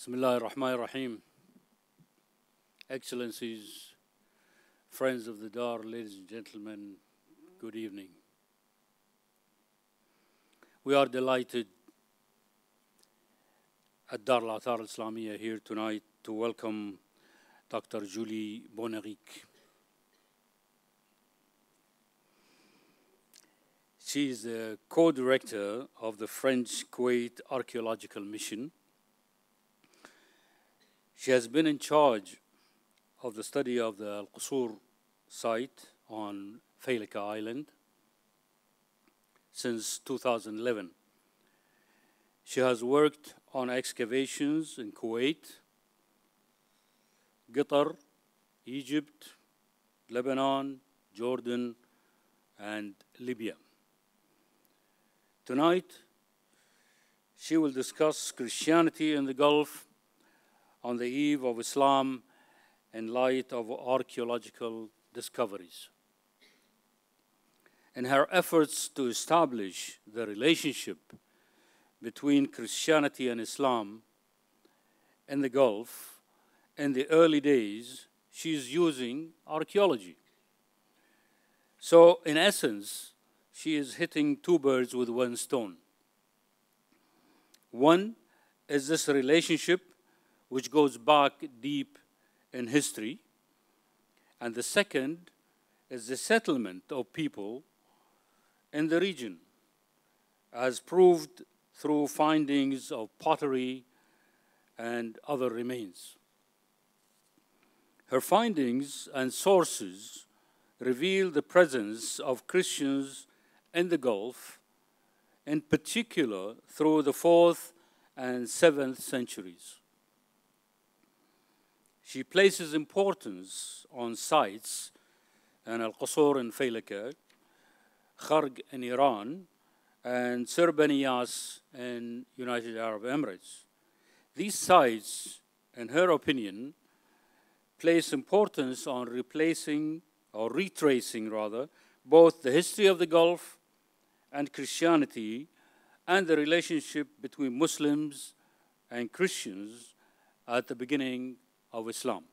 Bismillah ar-Rahman ar-Rahim. Excellencies, friends of the Dar, ladies and gentlemen, good evening. We are delighted at Dar al-Athar al-Islamiyya here tonight to welcome Dr. Julie Boneric. She is the co-director of the French Kuwait Archaeological Mission. She has been in charge of the study of the Al-Qusur site on Failaka Island since 2011. She has worked on excavations in Kuwait, Qatar, Egypt, Lebanon, Jordan, and Libya. Tonight, she will discuss Christianity in the Gulf on the eve of Islam in light of archaeological discoveries. In her efforts to establish the relationship between Christianity and Islam in the Gulf, in the early days, she is using archaeology. So, in essence, she is hitting two birds with one stone. One is this relationship which goes back deep in history, and the second is the settlement of people in the region, as proved through findings of pottery and other remains. Her findings and sources reveal the presence of Christians in the Gulf, in particular through the 4th and 7th centuries. She places importance on sites in Al-Qusur in Failaka, Kharg in Iran, and Serbaniyas in United Arab Emirates. These sites, in her opinion, place importance on retracing both the history of the Gulf and Christianity and the relationship between Muslims and Christians at the beginning of Islam.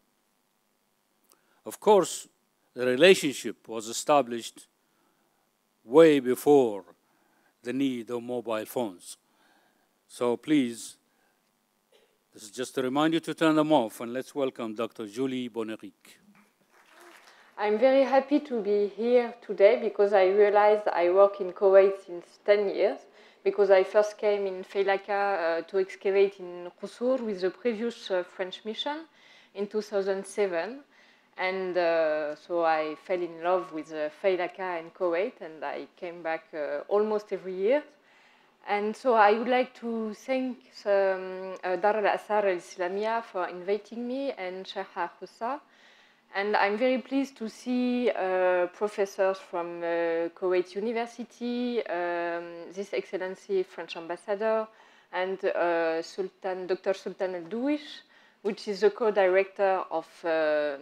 Of course, the relationship was established way before the need of mobile phones. So please, this is just to remind you to turn them off, and let's welcome Dr. Julie Boneric. I'm very happy to be here today because I realized I work in Kuwait since 10 years, because I first came in Failaka to excavate in Qusur with the previous French mission in 2007. And so I fell in love with Failaka and Kuwait, and I came back almost every year. And so I would like to thank Dar al-Athar al-Islamiyya for inviting me, and Sheikh Hussa. And I'm very pleased to see professors from Kuwait University, His Excellency French Ambassador, and Dr. Sultan Al-Douish, which is the co-director of the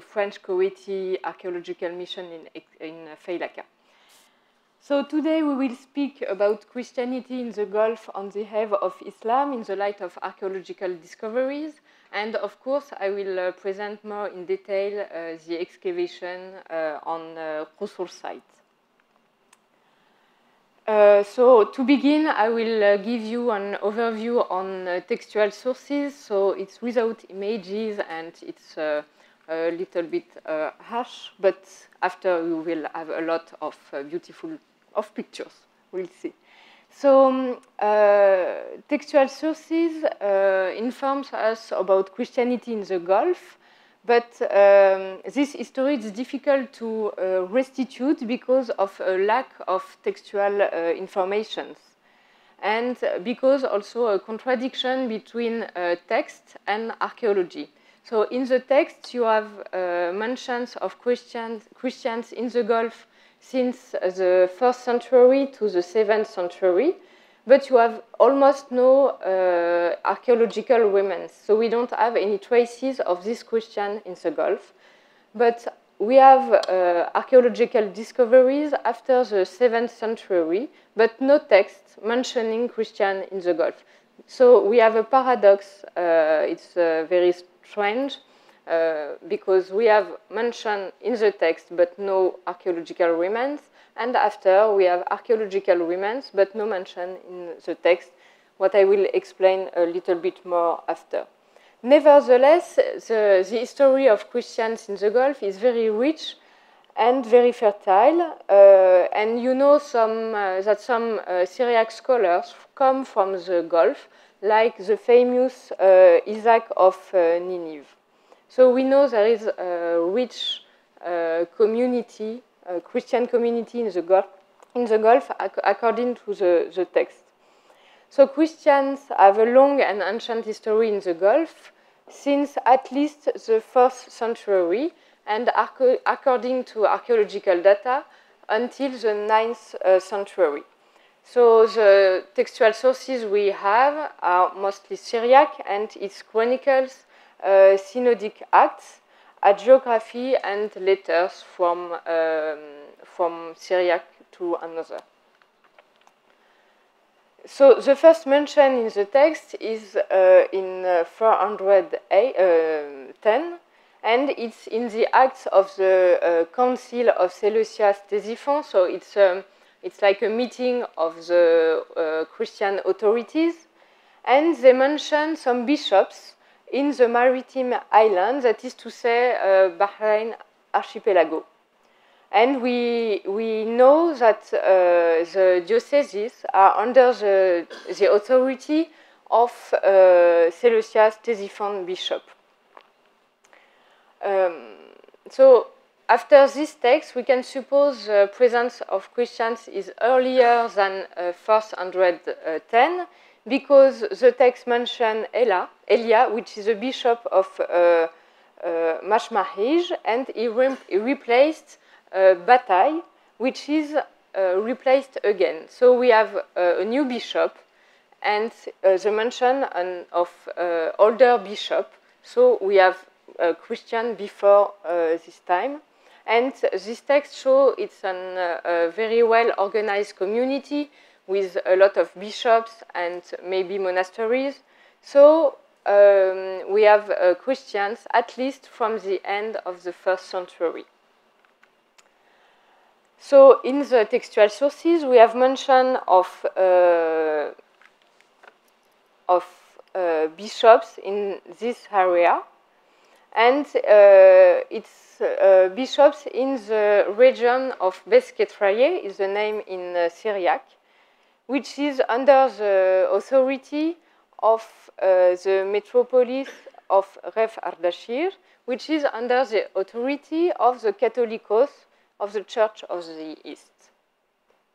French Kuwaiti Archaeological Mission in Failaka. So today we will speak about Christianity in the Gulf on the eve of Islam in the light of archaeological discoveries. And of course, I will present more in detail the excavation on Qusur site. So to begin, I will give you an overview on textual sources. So it's without images and it's a little bit harsh, but after you will have a lot of beautiful pictures. We'll see. So textual sources informs us about Christianity in the Gulf, but this history is difficult to restitute because of a lack of textual information, and because also a contradiction between text and archaeology. So in the text you have mentions of Christians in the Gulf since the 1st century to the 7th century, but you have almost no archaeological remains. So we don't have any traces of this Christian in the Gulf. But we have archaeological discoveries after the 7th century, but no text mentioning Christian in the Gulf. So we have a paradox. It's very strange because we have mentioned in the text but no archaeological remains, and after we have archaeological remains but no mention in the text, what I will explain a little bit more after. Nevertheless, the history of Christians in the Gulf is very rich and very fertile, and you know that some Syriac scholars come from the Gulf, like the famous Isaac of Nineveh. So we know there is a rich community, a Christian community in the Gulf according to the text. So Christians have a long and ancient history in the Gulf since at least the 1st century, and according to archaeological data, until the 9th century. So the textual sources we have are mostly Syriac and its chronicles, synodic acts, hagiography, and letters from Syriac to another. So the first mention in the text is in 410, and it's in the Acts of the Council of Seleucus Ctesiphon. So it's like a meeting of the Christian authorities, and they mention some bishops in the maritime island, that is to say, Bahrain archipelago. And we know that the dioceses are under the authority of Seleucus Ctesiphon bishop. So after this text, we can suppose the presence of Christians is earlier than 410, because the text mentions Elia, which is a bishop of Mashmahij, and he replaced Bataille, which is replaced again. So we have a new bishop and the mention of older bishop. So we have a Christian before this time. And this text shows it's a very well organized community with a lot of bishops and maybe monasteries. So we have Christians at least from the end of the 1st century. So in the textual sources, we have mention of bishops in this area, and it's bishops in the region of Beskhetraye, is the name in Syriac, which is under the authority of the metropolis of Ref Ardashir, which is under the authority of the Catholicos of the Church of the East.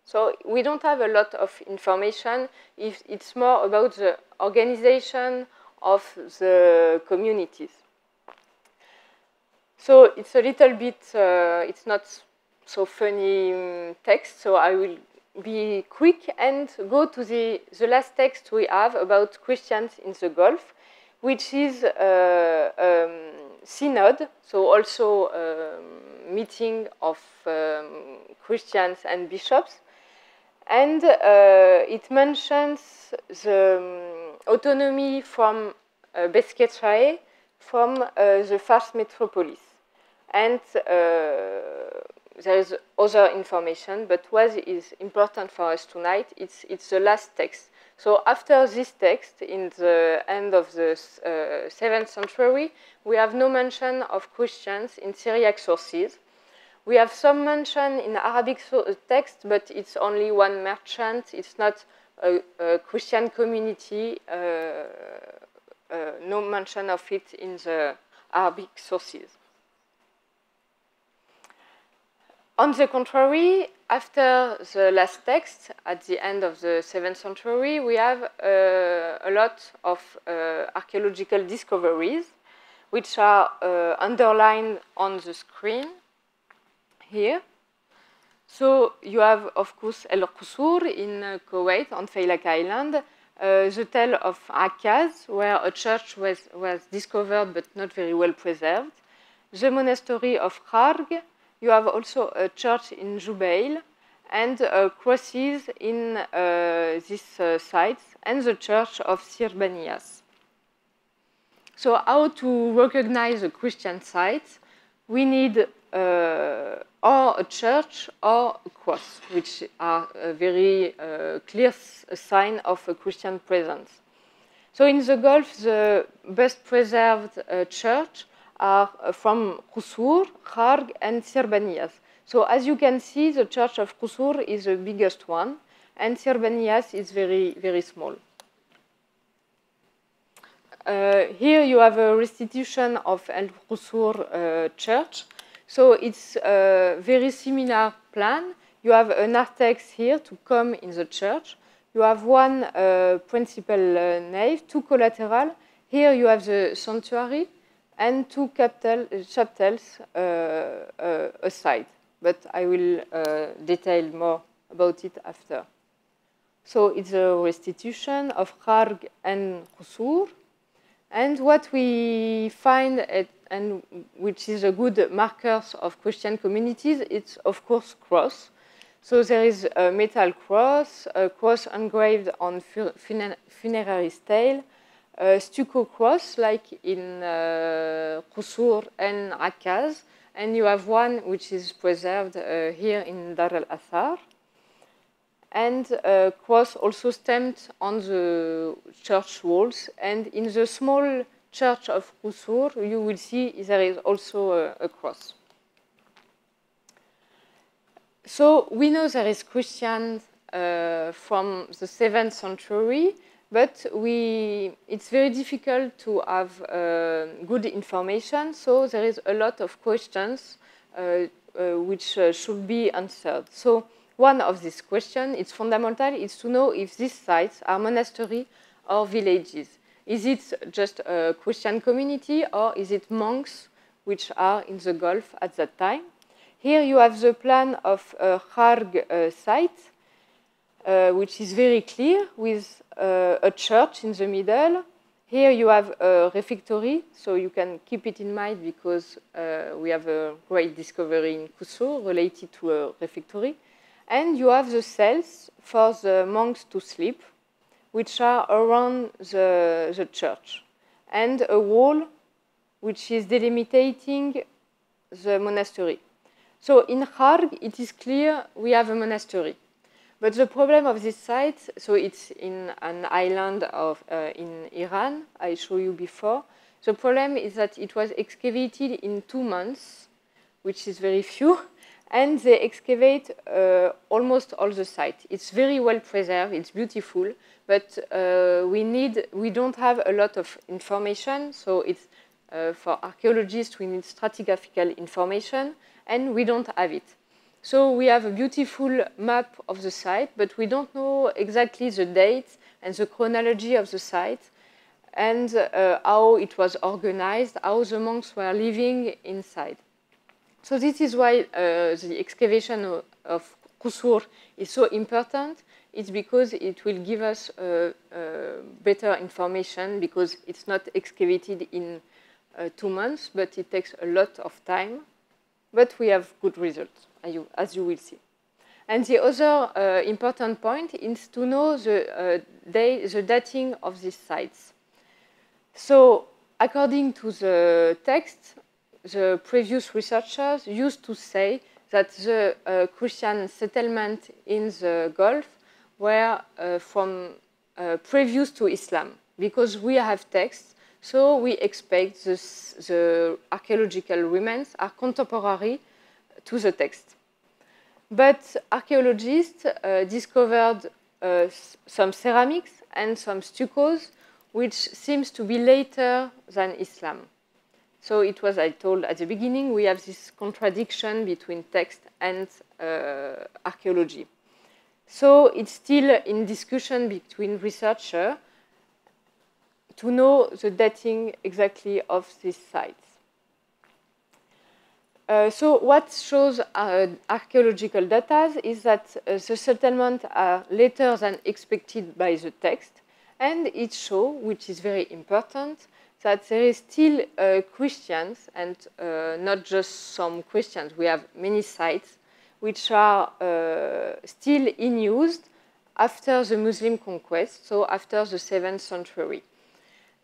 So we don't have a lot of information. It's more about the organization of the communities. So it's a little bit, it's not so funny text, so I will be quick and go to the last text we have about Christians in the Gulf, which is synod, so also meeting of Christians and bishops, and it mentions the autonomy from Beskhetraye from the Fars metropolis, and there is other information, but what is important for us tonight, it's the last text. So after this text, in the end of the 7th century, we have no mention of Christians in Syriac sources. We have some mention in Arabic text, but it's only one merchant. It's not a Christian community, no mention of it in the Arabic sources. On the contrary, after the last text, at the end of the 7th century, we have a lot of archaeological discoveries, which are underlined on the screen here. So you have, of course, El Qusur in Kuwait, on Faylaq Island, the tale of Akkaz, where a church was discovered but not very well preserved, the monastery of Kharg. You have also a church in Jubail, and crosses in these sites and the church of Sirbanias. So how to recognize a Christian site? We need or a church or a cross, which are a very clear sign of a Christian presence. So in the Gulf, the best preserved church are from Qusur, Kharg, and Sirbanias. So as you can see, the church of Qusur is the biggest one, and Sirbanias is very, very small. Here you have a restitution of Al Qusur church. So it's a very similar plan. You have a narthex here to come in the church. You have one principal nave, two collateral. Here you have the sanctuary and two chapels aside. But I will detail more about it after. So it's a restitution of Kharg and Qusur. And what we find, and which is a good markers of Christian communities, it's of course cross. So there is a metal cross, a cross engraved on funerary stele, a stucco cross like in Qusur and Akkaz, and you have one which is preserved here in Dar al-Athar. And a cross also stamped on the church walls. And in the small church of Qusur, you will see there is also a cross. So we know there is Christians from the 7th century, but it's very difficult to have good information. So there is a lot of questions which should be answered. So one of these questions, it's fundamental, is to know if these sites are monasteries or villages. Is it just a Christian community or is it monks which are in the Gulf at that time? Here you have the plan of a Kharg site, which is very clear with a church in the middle. Here you have a refectory, so you can keep it in mind because we have a great discovery in Qusur related to a refectory. And you have the cells for the monks to sleep, which are around the church, and a wall which is delimiting the monastery. So in Kharg, it is clear we have a monastery. But the problem of this site, so it's in an island in Iran, I showed you before. The problem is that it was excavated in 2 months, which is very few. And they excavate almost all the site. It's very well preserved, it's beautiful, but we don't have a lot of information, so it's for archaeologists we need stratigraphical information, and we don't have it. So we have a beautiful map of the site, but we don't know exactly the date and the chronology of the site, and how it was organized, how the monks were living inside. So this is why the excavation of Qusur is so important. It's because it will give us better information because it's not excavated in 2 months, but it takes a lot of time. But we have good results, as you will see. And the other important point is to know the dating of these sites. So according to the text, the previous researchers used to say that the Christian settlement in the Gulf were from previous to Islam, because we have texts, so we expect the archaeological remains are contemporary to the text. But archaeologists discovered some ceramics and some stuccos, which seems to be later than Islam. So it was, I told at the beginning, we have this contradiction between text and archaeology. So it's still in discussion between researchers to know the dating exactly of these sites. So what shows archaeological data is that the settlements are later than expected by the text, and it shows, which is very important, that there is still Christians, and not just some Christians. We have many sites which are still in use after the Muslim conquest, so after the 7th century.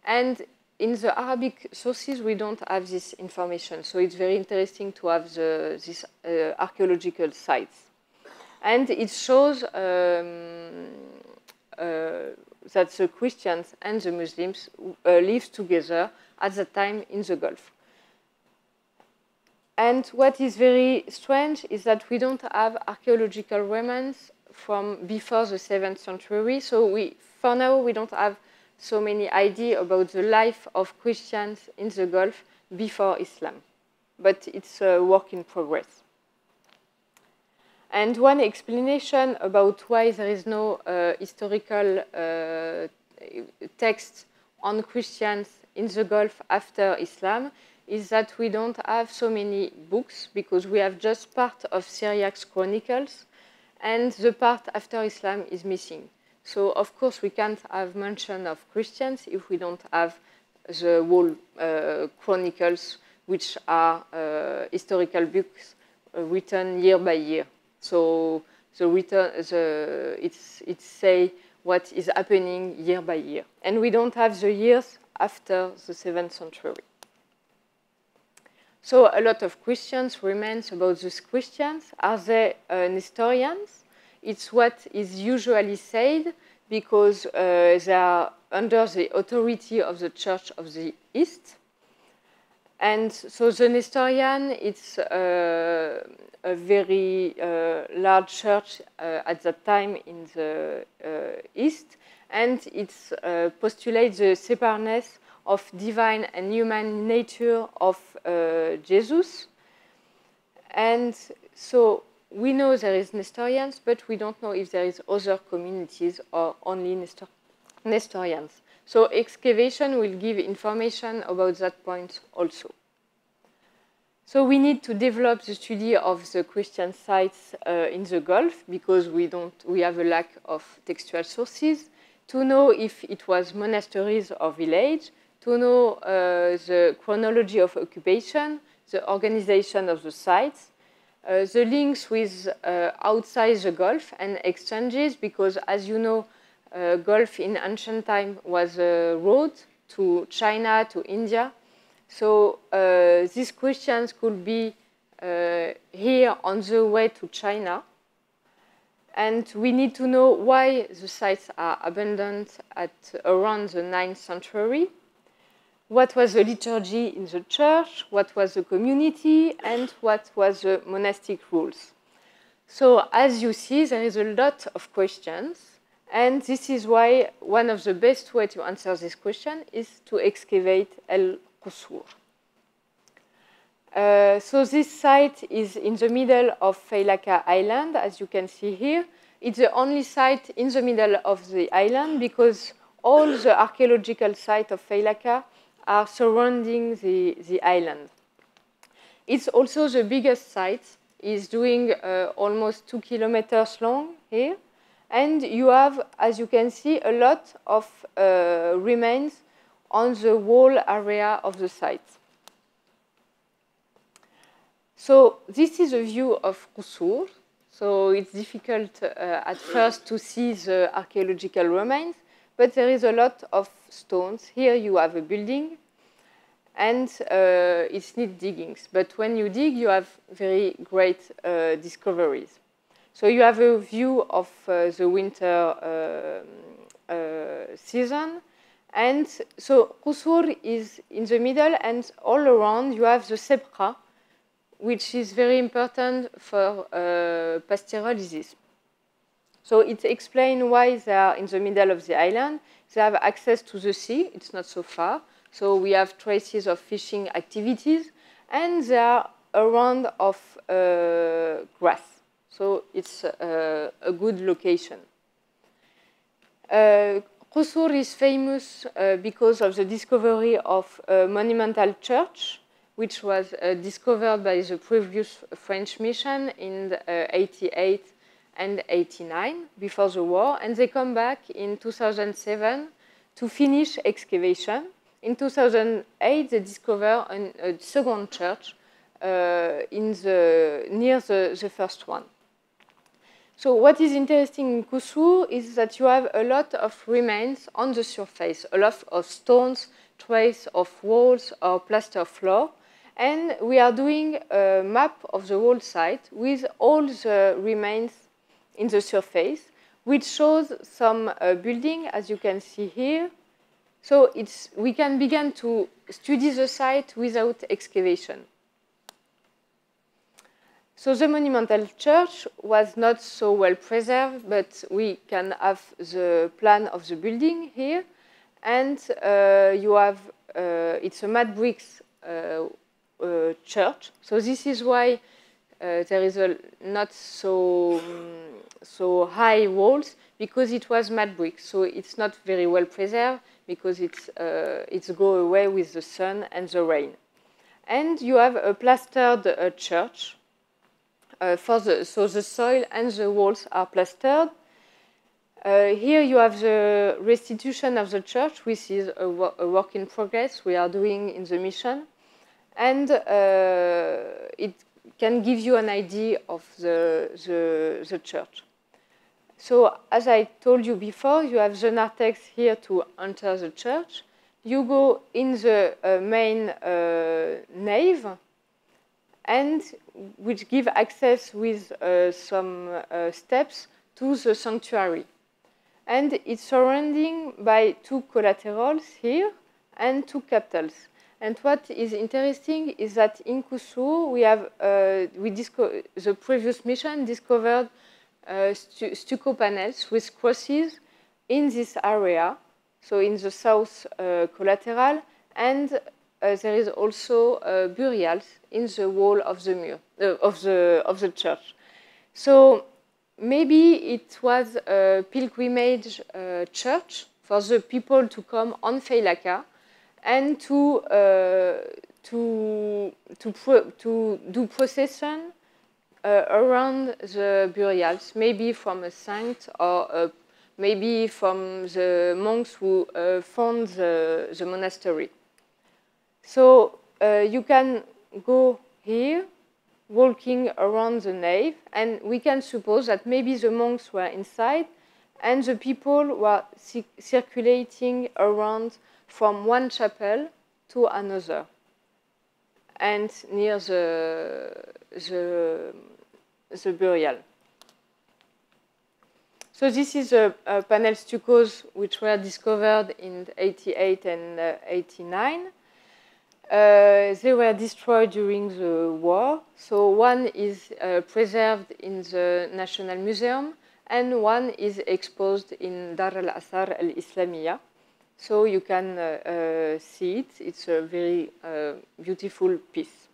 And in the Arabic sources, we don't have this information, so it's very interesting to have these archaeological sites. And it shows that the Christians and the Muslims lived together at the time in the Gulf. And what is very strange is that we don't have archaeological remains from before the 7th century. So for now, we don't have so many ideas about the life of Christians in the Gulf before Islam. But it's a work in progress. And one explanation about why there is no historical text on Christians in the Gulf after Islam is that we don't have so many books because we have just part of Syriac's chronicles and the part after Islam is missing. So, of course, we can't have mention of Christians if we don't have the whole chronicles, which are historical books written year by year. So it's say what is happening year by year. And we don't have the years after the 7th century. So a lot of questions remains about these Christians. Are they Nestorians? It's what is usually said because they are under the authority of the Church of the East. And so the Nestorian, it's a very large church at that time in the East, and it postulates the separateness of divine and human nature of Jesus. And so we know there is Nestorians, but we don't know if there is other communities or only Nestorians. So excavation will give information about that point also. So we need to develop the study of the Christian sites in the Gulf because we have a lack of textual sources, to know if it was monasteries or village, to know the chronology of occupation, the organization of the sites, the links with outside the Gulf and exchanges, because as you know, Gulf in ancient time was a road to China, to India. So these Christians could be here on the way to China. And we need to know why the sites are abandoned at around the 9th century. What was the liturgy in the church? What was the community? And what was the monastic rules? So as you see, there is a lot of questions. And this is why one of the best ways to answer this question is to excavate El Qusur. So this site is in the middle of Failaka Island, as you can see here. It's the only site in the middle of the island because all the archaeological sites of Failaka are surrounding the island. It's also the biggest site. It's doing almost 2 kilometers long here. And you have, as you can see, a lot of remains on the whole area of the site. So this is a view of Qusur. So it's difficult at first to see the archaeological remains, but there is a lot of stones. Here you have a building, and it needs diggings. But when you dig, you have very great discoveries. So you have a view of the winter season. And so Qusur is in the middle, and all around you have the Sebra, which is very important for pastoralism. So it explains why they are in the middle of the island. They have access to the sea. It's not so far. So we have traces of fishing activities, and they are around of grass. So it's a good location. Qusur is famous because of the discovery of a monumental church, which was discovered by the previous French mission in 88 and 89, before the war. And they come back in 2007 to finish excavation. In 2008, they discover a second church near the first one. So what is interesting in Kusur is that you have a lot of remains on the surface, a lot of stones, trace of walls or plaster floor. And we are doing a map of the whole site with all the remains in the surface, which shows some building, as you can see here. So we can begin to study the site without excavation. So the monumental church was not so well preserved, but we can have the plan of the building here. And you have, it's a mud bricks church. So this is why there is not so high walls, because it was mud bricks. So it's not very well preserved because it's go away with the sun and the rain. And you have a plastered church. So the soil and the walls are plastered. Here you have the restitution of the church, which is a work in progress we are doing in the mission. And it can give you an idea of the church. So as I told you before, you have the narthex here to enter the church. You go in the main nave, and which give access with some steps to the sanctuary. And it's surrounding by two collaterals here and two capitals. And what is interesting is that in Kusur, we have the previous mission discovered stucco panels with crosses in this area, so in the south collateral, and there is also burials in the wall of the of the church. So maybe it was a pilgrimage church for the people to come on Feilaka and to do procession around the burials, maybe from a saint or maybe from the monks who found the monastery. So you can go here, walking around the nave, and we can suppose that maybe the monks were inside and the people were circulating around from one chapel to another and near the burial. So this is a panel stuccos which were discovered in 88 and 89. They were destroyed during the war. So one is preserved in the National Museum and one is exposed in Dar al-Athar al-Islamiyya. So you can see it. It's a very beautiful piece.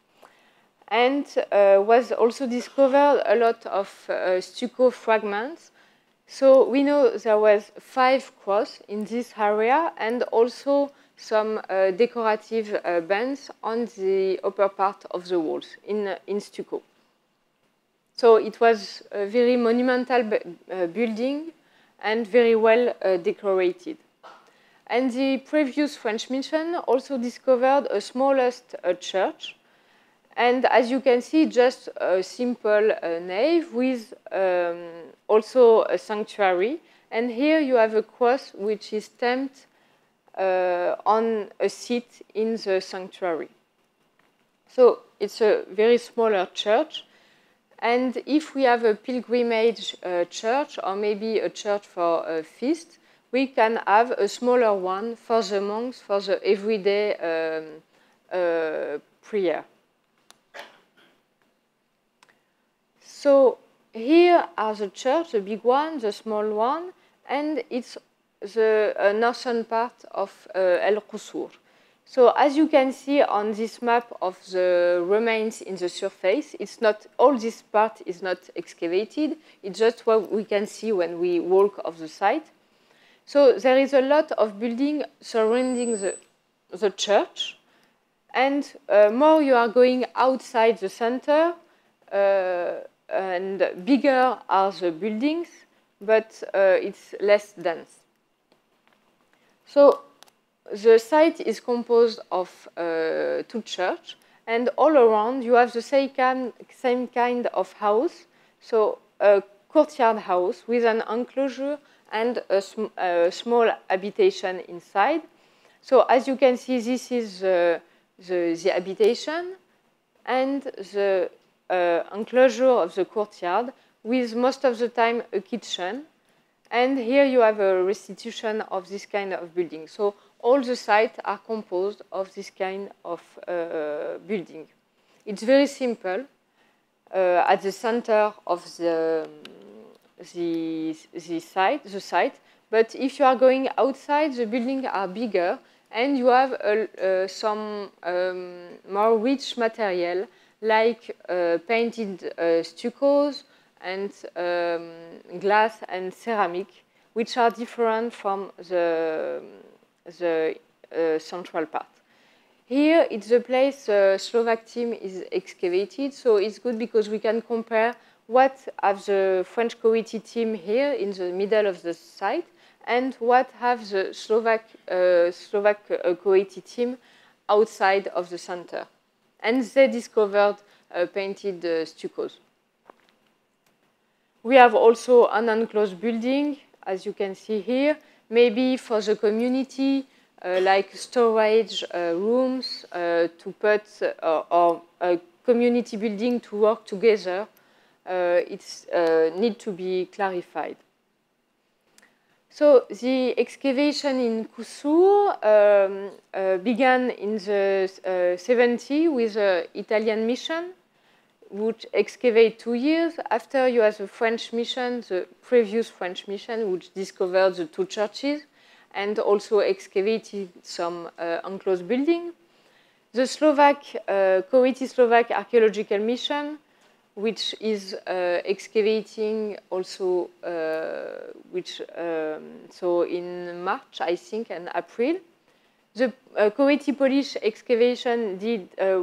And was also discovered a lot of stucco fragments. So we know there was 5 crosses in this area and also some decorative bands on the upper part of the walls in stucco. So it was a very monumental building and very well decorated. And the previous French mission also discovered a smallest church. And as you can see, just a simple nave with also a sanctuary. And here you have a cross which is stamped on a seat in the sanctuary. So it's a very smaller church. And if we have a pilgrimage church or maybe a church for a feast, we can have a smaller one for the monks for the everyday prayer. So here are the church, the big one, the small one, and it's the northern part of El Qusur. So as you can see on this map of the remains in the surface, it's not, all this part is not excavated. It's just what we can see when we walk off the site. So there is a lot of building surrounding the church. And more you are going outside the center, and bigger are the buildings, but it's less dense. So the site is composed of 2 churches, and all around you have the same kind of house. So courtyard house with an enclosure and a small habitation inside. So as you can see, this is the habitation and the enclosure of the courtyard with most of the time a kitchen. And here you have a restitution of this kind of building. So all the sites are composed of this kind of building. It's very simple. At the center of the site. But if you are going outside, the buildings are bigger, and you have some more rich material like painted stuccos and glass and ceramic, which are different from the central part. Here, it's the place the Slovak team is excavated, so it's good because we can compare what have the French Coety team here in the middle of the site and what have the Slovak Coety team outside of the center. And they discovered painted stuccos. We have also an enclosed building, as you can see here, maybe for the community, like storage rooms to put or a community building to work together. It's need to be clarified. So the excavation in Kusur began in the 70s with an Italian mission, which excavate 2 years. After you have the French mission, the previous French mission, which discovered the 2 churches and also excavated some enclosed building. The Slovak, Coety Slovak Archaeological Mission, which is excavating also, so in March, I think, and April. The Coety Polish excavation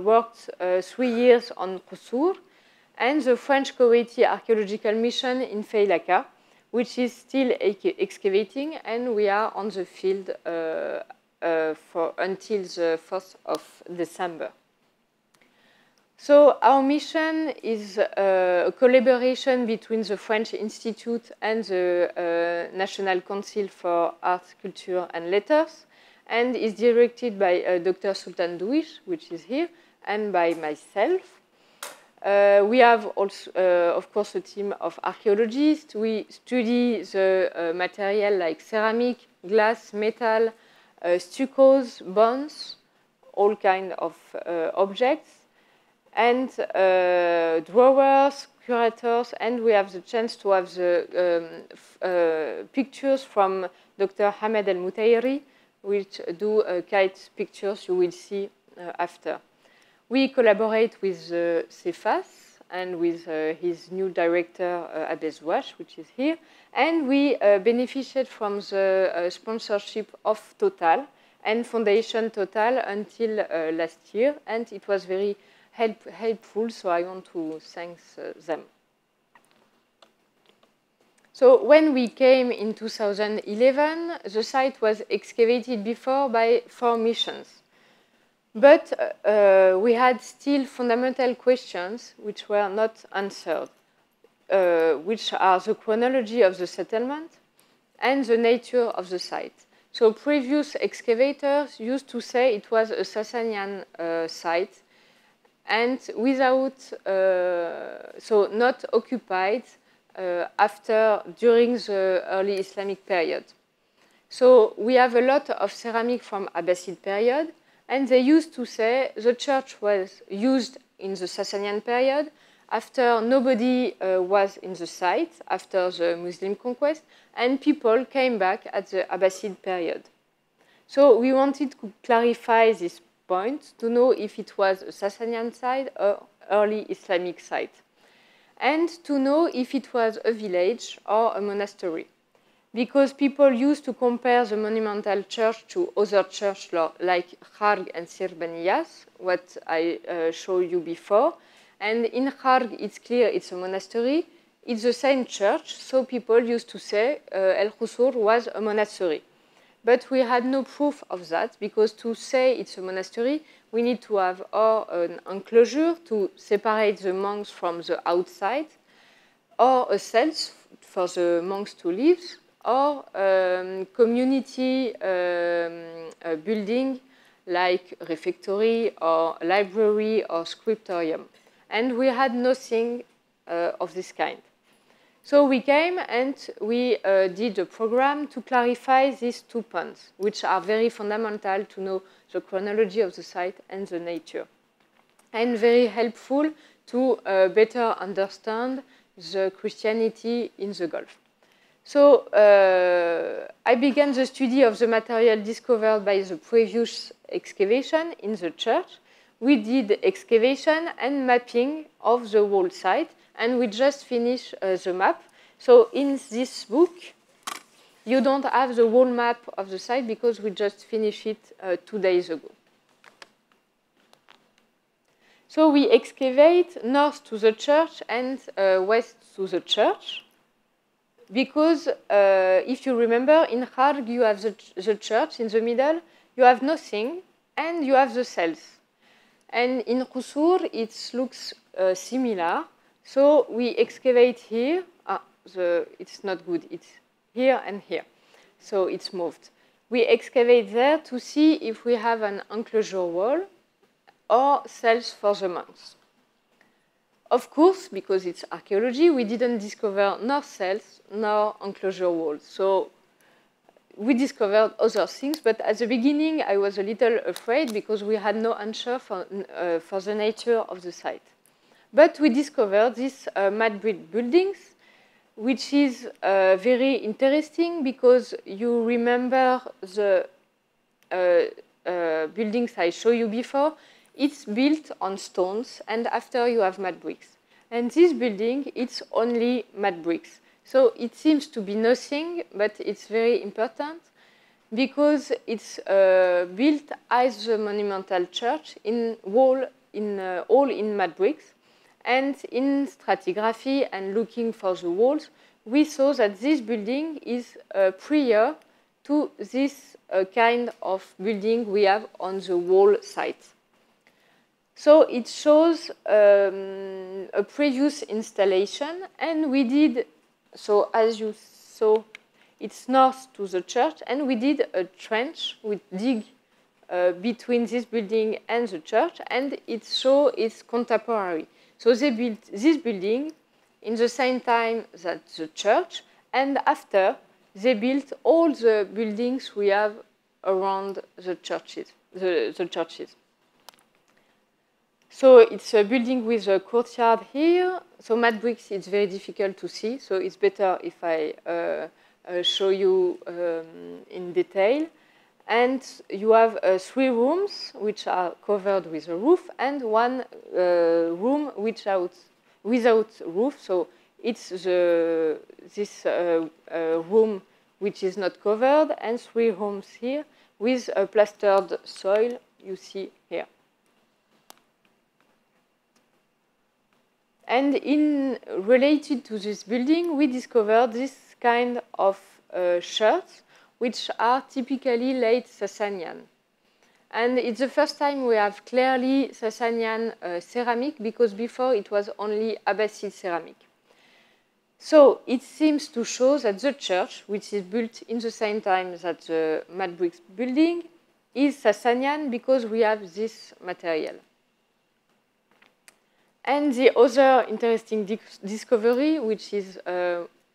worked 3 years on Kusur, and the French Coety Archaeological Mission in Feilaka, which is still excavating, and we are on the field until the 1st of December. So our mission is a collaboration between the French Institute and the National Council for Arts, Culture and Letters, and is directed by Dr. Sultan Duish, which is here, and by myself. We have also, of course, a team of archaeologists. We study the material like ceramic, glass, metal, stuccos, bones, all kinds of objects, and drawers, curators, and we have the chance to have the pictures from Dr. Hamed El-Mutayri, which do kite pictures you will see after. We collaborate with CEFAS and with his new director, Abes Wash, which is here. And we benefited from the sponsorship of Total and Foundation Total until last year. And it was very helpful, so I want to thank them. So when we came in 2011, the site was excavated before by 4 missions. But we had still fundamental questions which were not answered, which are the chronology of the settlement and the nature of the site. So previous excavators used to say it was a Sasanian site and without, so not occupied during the early Islamic period. So we have a lot of ceramic from Abbasid period. And they used to say the church was used in the Sasanian period after nobody was in the site after the Muslim conquest, and people came back at the Abbasid period. So we wanted to clarify this point to know if it was a Sasanian site or early Islamic site, and to know if it was a village or a monastery. Because people used to compare the monumental church to other churches like Kharg and Sirbaniyas, what I showed you before. And in Kharg, it's clear it's a monastery. It's the same church, so people used to say El Khusur was a monastery. But we had no proof of that, because to say it's a monastery, we need to have or an enclosure to separate the monks from the outside, or a cells for the monks to live, or community building like refectory or library or scriptorium. And we had nothing of this kind. So we came and we did a program to clarify these 2 points, which are very fundamental to know the chronology of the site and the nature, and very helpful to better understand the Christianity in the Gulf. So I began the study of the material discovered by the previous excavation in the church. We did excavation and mapping of the whole site, and we just finished the map. So in this book, you don't have the whole map of the site because we just finished it 2 days ago. So we excavate north to the church and west to the church, because if you remember, in Kharg you have the church in the middle, you have nothing, and you have the cells. And in Qusur, it looks similar. So we excavate here. It's not good. It's here and here. So it's moved. We excavate there to see if we have an enclosure wall or cells for the monks. Of course, because it's archaeology, we didn't discover nor cells nor enclosure walls. So we discovered other things, but at the beginning I was a little afraid because we had no answer for the nature of the site. But we discovered these mud brick buildings, which is very interesting because you remember the buildings I showed you before. It's built on stones, and after you have mud bricks. And this building, it's only mud bricks. So it seems to be nothing, but it's very important because it's built as a monumental church all in mud bricks. And in stratigraphy and looking for the walls, we saw that this building is prior to this kind of building we have on the wall site. So it shows a previous installation, and we did, so as you saw, it's north to the church, and we did a trench, we dig between this building and the church, and it shows it's contemporary. So they built this building in the same time that the church, and after they built all the buildings we have around the churches. The churches. So it's a building with a courtyard here. So mud bricks, it's very difficult to see. So it's better if I show you in detail. And you have 3 rooms which are covered with a roof, and 1 room without roof. So it's this room which is not covered, and 3 rooms here with a plastered soil you see here. And related to this building, we discovered this kind of shirts, which are typically late Sasanian. And it's the first time we have clearly Sasanian ceramic, because before it was only Abbasid ceramic. So it seems to show that the church, which is built in the same time that the mud bricks building, is Sasanian because we have this material. And the other interesting discovery, which is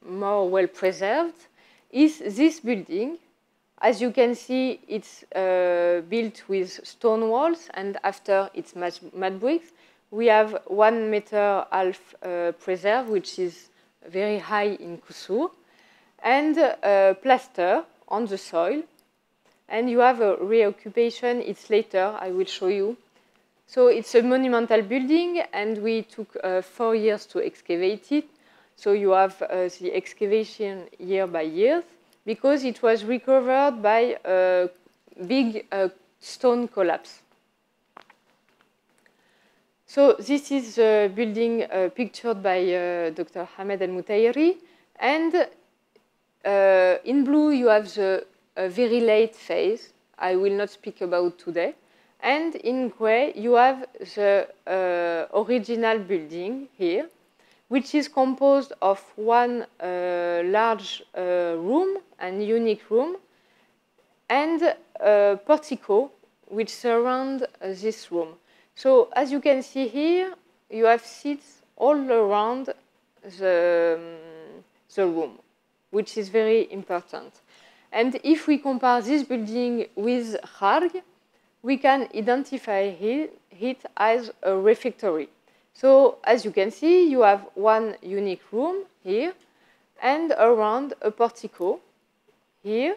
more well preserved, is this building. As you can see, it's built with stone walls, and after it's mud bricks. We have 1.5 meters preserved, which is very high in Qusur, and plaster on the soil. And you have a reoccupation, it's later, I will show you. So it's a monumental building, and we took 4 years to excavate it. So you have the excavation year by year, because it was recovered by a big stone collapse. So this is the building pictured by Dr. Hamed Al-Mutayri. And in blue, you have the very late phase I will not speak about today. And in gray, you have the original building here, which is composed of one large room, an unique room, and a portico which surround this room. So as you can see here, you have seats all around the room, which is very important. And if we compare this building with Harg, we can identify it as a refectory. So as you can see, you have one unique room here, and around a portico here,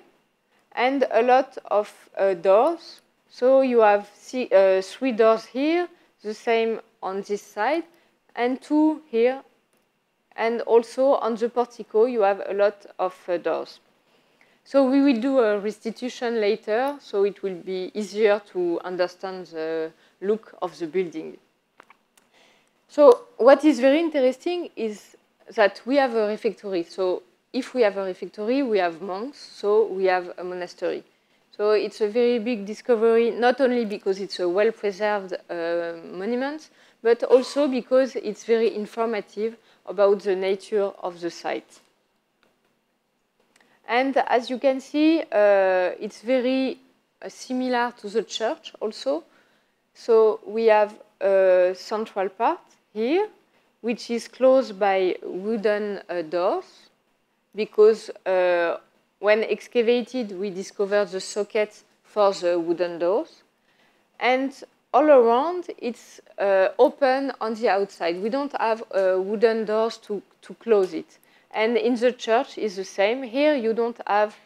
and a lot of doors. So you have 3 doors here, the same on this side, and 2 here. And also on the portico, you have a lot of doors. So we will do a restitution later, so it will be easier to understand the look of the building. So what is very interesting is that we have a refectory. So if we have a refectory, we have monks, so we have a monastery. So it's a very big discovery, not only because it's a well-preserved monument, but also because it's very informative about the nature of the site. And as you can see, it's very similar to the church also. So we have a central part here, which is closed by wooden doors, because when excavated, we discovered the sockets for the wooden doors. And all around, it's open on the outside. We don't have wooden doors to close it. And in the church, it's the same. Here, you don't have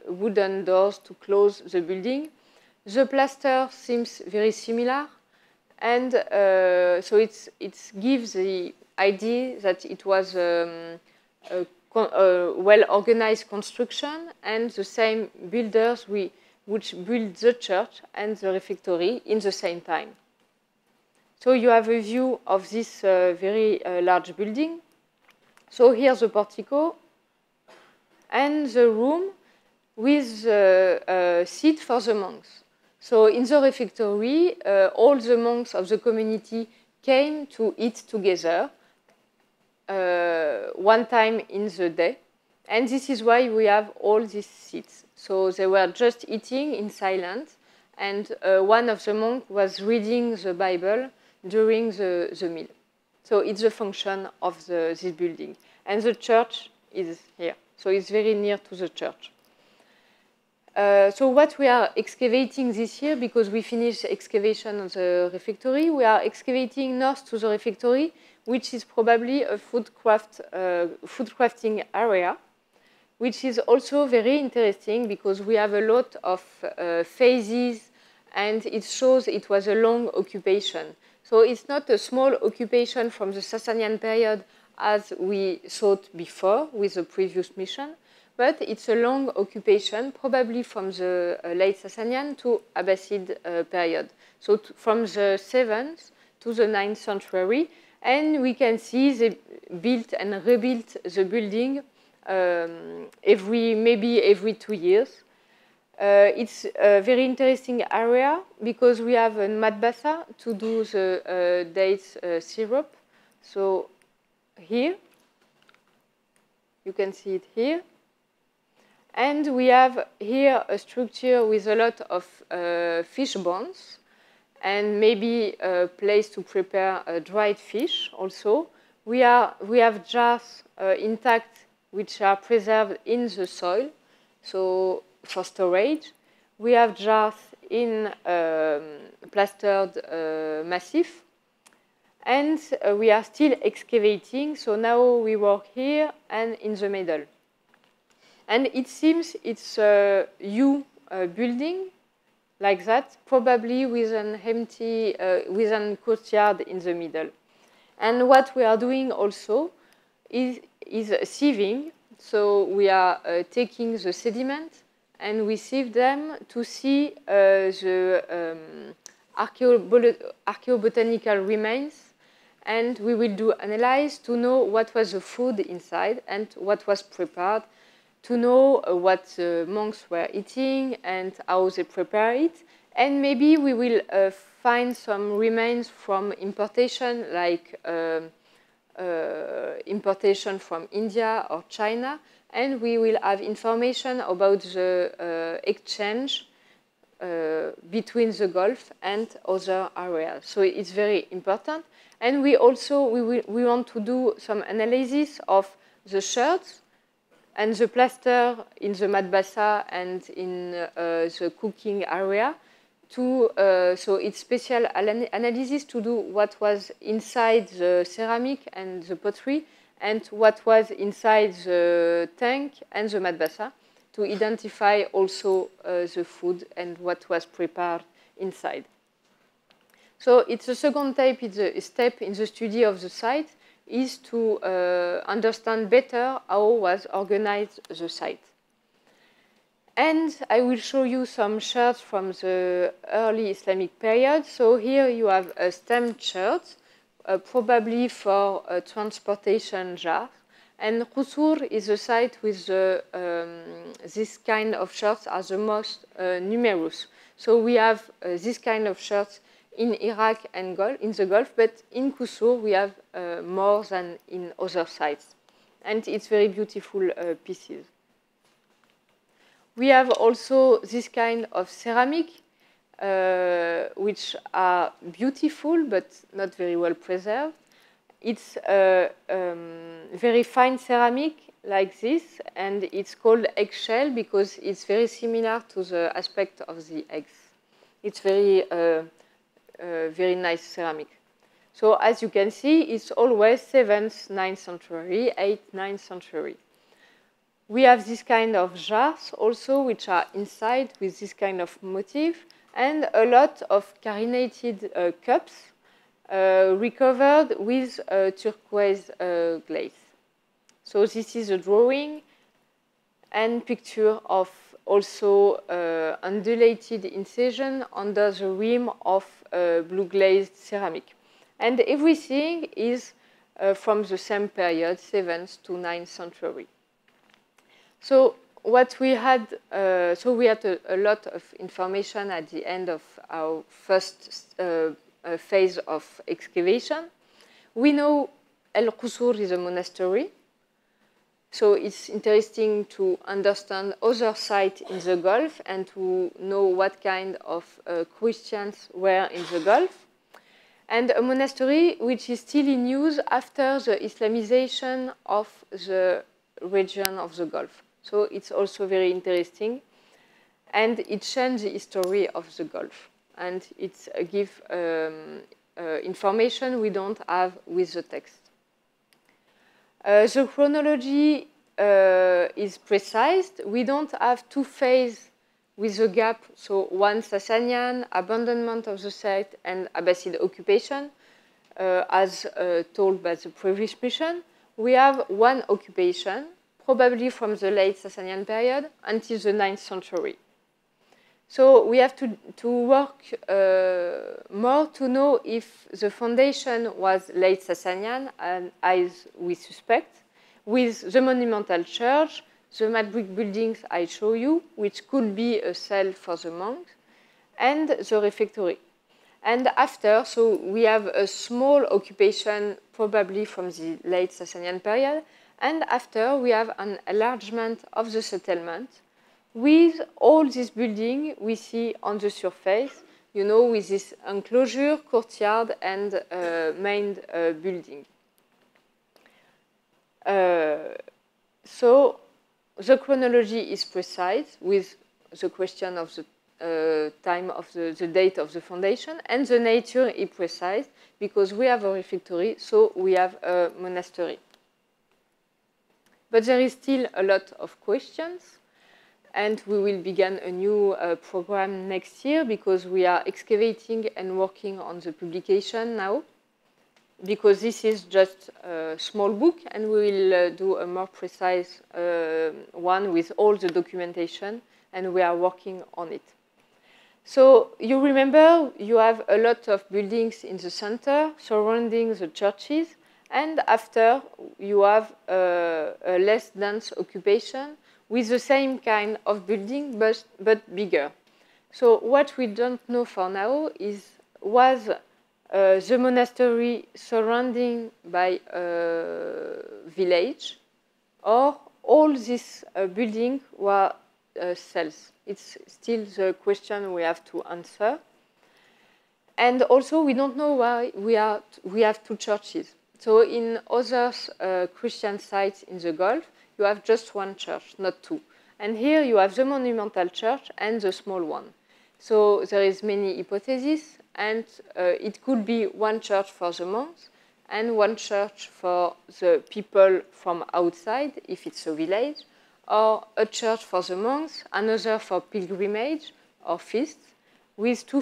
wooden doors to close the building. The plaster seems very similar. And so it gives the idea that it was a well-organized construction, and the same builders which built the church and the refectory in the same time. So you have a view of this very large building. So here's the portico and the room with a seat for the monks. So in the refectory, all the monks of the community came to eat together one time in the day. And this is why we have all these seats. So they were just eating in silence, and one of the monks was reading the Bible during the meal. So it's the function of this building. And the church is here. So it's very near to the church. So what we are excavating this year, because we finished excavation of the refectory, we are excavating north to the refectory, which is probably a food crafting area, which is also very interesting because we have a lot of phases, and it shows it was a long occupation. So it's not a small occupation from the Sasanian period as we thought before with the previous mission, but it's a long occupation, probably from the late Sasanian to Abbasid period. So from the 7th to the 9th century, and we can see they built and rebuilt the building maybe every 2 years. It's a very interesting area because we have a matbasa to do the dates syrup. So here, you can see it here. And we have here a structure with a lot of fish bones, and maybe a place to prepare dried fish also. We have jars intact which are preserved in the soil, so for storage. We have jars in plastered massif, and we are still excavating. So now we work here and in the middle. And it seems it's a U building like that, probably with an empty, with a courtyard in the middle. And what we are doing also is sieving. So we are taking the sediment and we sieve them to see the archaeobotanical remains. And we will do analyze to know what was the food inside and what was prepared, to know what the monks were eating and how they prepare it. And maybe we will find some remains from importation, like importation from India or China, and we will have information about the exchange between the Gulf and other areas. So it's very important. And we also we want to do some analysis of the sherds and the plaster in the Madbasa and in the cooking area. So it's special analysis to do what was inside the ceramic and the pottery and what was inside the tank and the Madbasa to identify also the food and what was prepared inside. So it's a second step in the study of the site is to understand better how was organized the site. And I will show you some sherds from the early Islamic period. So here you have a stamped sherd, probably for transportation jars. And Qusur is a site with this kind of sherds are the most numerous. So we have this kind of sherds in Iraq and in the Gulf, but in Qusur we have more than in other sites. And it's very beautiful pieces. We have also this kind of ceramic, which are beautiful but not very well preserved. It's very fine ceramic like this, and it's called eggshell because it's very similar to the aspect of the eggs. It's very, very nice ceramic. So as you can see, it's always 7th, 9th century, 8th, 9th century. We have this kind of jars also, which are inside with this kind of motif, and a lot of carinated cups recovered with turquoise glaze. So this is a drawing and picture of also undulated incision under the rim of blue glazed ceramic. And everything is from the same period, 7th to 9th century. So what we had, we had a lot of information at the end of our first phase of excavation. We know El Qusur is a monastery. So it's interesting to understand other sites in the Gulf and to know what kind of Christians were in the Gulf. And a monastery which is still in use after the Islamization of the region of the Gulf. So it's also very interesting. And it changed the history of the Gulf. And it gives information we don't have with the text. The chronology is precise. We don't have two phases with a gap. So one Sasanian, abandonment of the site, and Abbasid occupation, as told by the previous mission. We have one occupation, probably from the late Sasanian period until the 9th century. So we have to work more to know if the foundation was late Sasanian, and as we suspect, with the monumental church, the mud brick buildings I show you, which could be a cell for the monks, and the refectory. And after, so we have a small occupation, probably from the late Sasanian period, and after we have an enlargement of the settlement with all this building we see on the surface, you know, with this enclosure, courtyard, and main building. So the chronology is precise with the question of the time of the date of the foundation, and the nature is precise because we have a refectory, so we have a monastery. But there is still a lot of questions, and we will begin a new program next year because we are excavating and working on the publication now, because this is just a small book, and we will do a more precise one with all the documentation, and we are working on it. So you remember you have a lot of buildings in the center surrounding the churches, and after you have a less dense occupation with the same kind of building but bigger. So what we don't know for now is was the monastery surrounding by a village, or all these buildings were cells. It's still the question we have to answer. And also, we don't know why we have two churches. So in other Christian sites in the Gulf, you have just one church, not two. And here you have the monumental church and the small one. So there is many hypotheses, and it could be one church for the monks and one church for the people from outside, if it's a village, or a church for the monks, another for pilgrimage or feasts, with two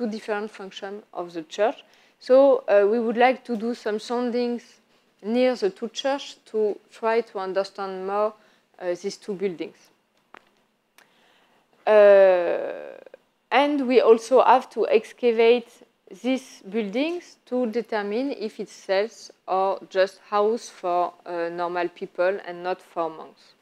different functions of the church. So we would like to do some soundings near the two churches to try to understand more these two buildings. And we also have to excavate these buildings to determine if it's cells or just house for normal people and not for monks.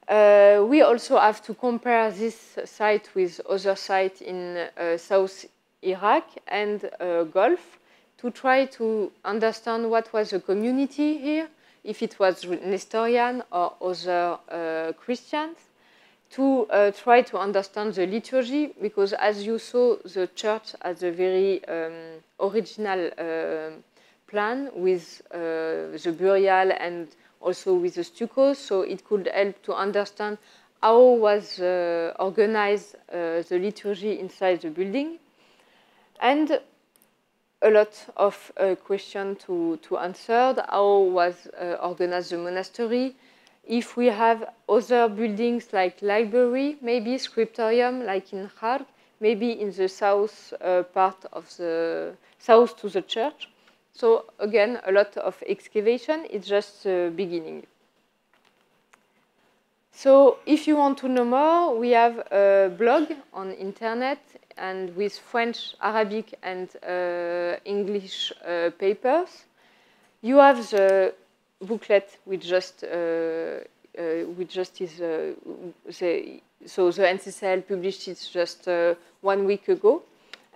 We also have to compare this site with other sites in South Iraq and Gulf to try to understand what was the community here, if it was Nestorian or other Christians, to try to understand the liturgy, because as you saw, the church has a very original plan with the burial and also with the stucco, so it could help to understand how was organized the liturgy inside the building. And a lot of questions to answer. How was organized the monastery? If we have other buildings like library, maybe scriptorium like in Kharg, maybe in the south part of the south to the church. So again, a lot of excavation. It's just the beginning. So if you want to know more, we have a blog on internet and with French, Arabic, and English papers. You have the booklet, which just is so the NCCL published it just 1 week ago,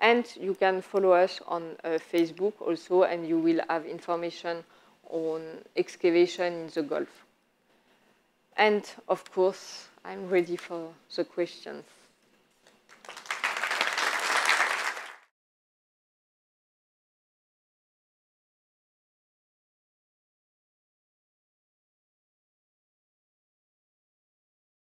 and you can follow us on Facebook also, and you will have information on excavation in the Gulf. And of course, I'm ready for the questions.